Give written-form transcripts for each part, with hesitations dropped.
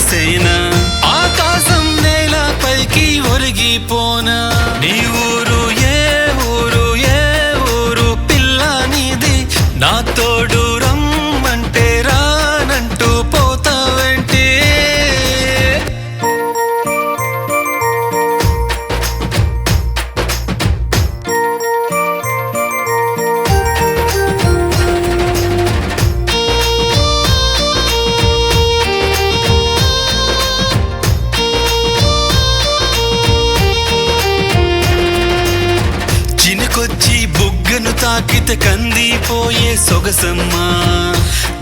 తాకేసేనా ఆకాశం నేల పైకి ఒరిగిపోనా నీ ఊరు ఏ ఊరు ఏ ఊరు పిల్ల నీది నా తోడు రమ్మంటే రానంటూ పోతావేంటి చినుకొచ్చి బుగ్గను తాకితే కందిపోయే సొగసమ్మా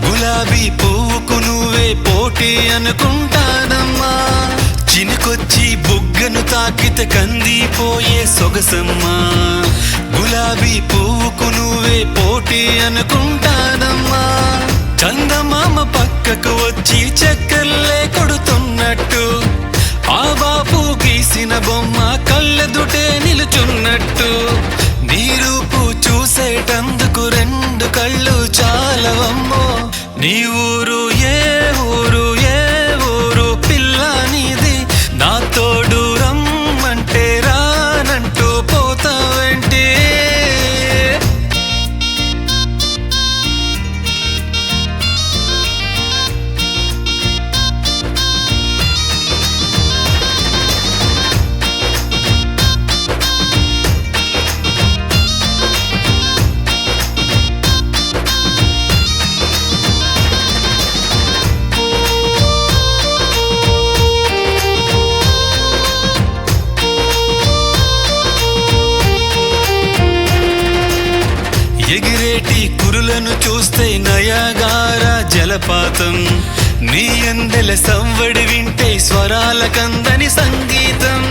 గులాబీ పువ్వుకు నువ్వే పోటీ అనుకుంటానమ్మా చినుకొచ్చి బుగ్గను తాకితే కందిపోయే సొగసమ్మా గులాబీ పువ్వుకు నువ్వే పోటీ అనుకుంటానమ్మా చందమామ పక్కకు వచ్చి చక్కర్లే కొడుతున్నట్టు ఆ బాపు గీసిన బొమ్మ కళ్ళెదుటే నిలుచున్నట్టు నీ రూపు చూసేటందుకు రెండు కళ్ళు చాలవమ్మో నీ ఊరు ఏ ఊరు ఏ ఊరు పిల్ల నీది నా తోడు రమ్మంటే రానంటూ పోతావేంటి ఎగిరేటి కురులను చూస్తే నయాగార జలపాతం నీ అందెల సవ్వడి వింటే స్వరాల కందని సంగీతం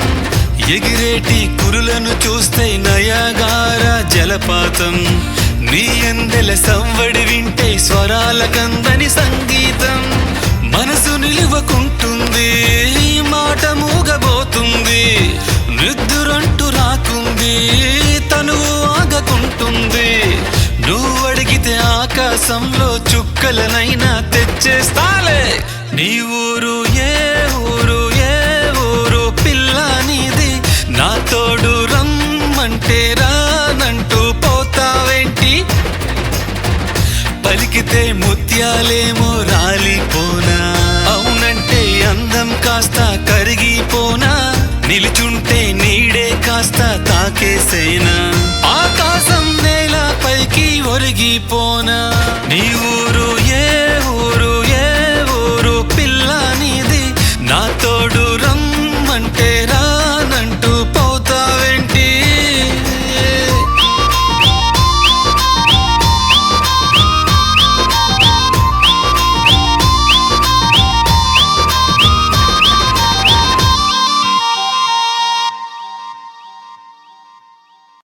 ఎగిరేటి కురులను చూస్తే నయాగార జలపాతం నీ అందెల సవ్వడి వింటే స్వరాల కందని సంగీతం మనసు నిలువకుంటుంది మాట మూగబోతుంది నిద్దురంటూ రాకుంది తనువు ఆగకుంటుంది నువ్వు అడిగితే ఆకాశంలో చుక్కలనైనా తెచ్చేస్తాలే నీ ఊరు ఏ ఊరు ఏ ఊరు పిల్ల నీది నా తోడు రమ్మంటే రానంటూ పోతావేంటి పలికితే ముత్యాలేమో రాలిపోనా అవునంటే అందం కాస్త కరిగిపోనా నిలుచుంటే నీడే కాస్త తాకేసేనా ఆకాశం నేల పైకి ఒరిగిపోనా నీ ఊరు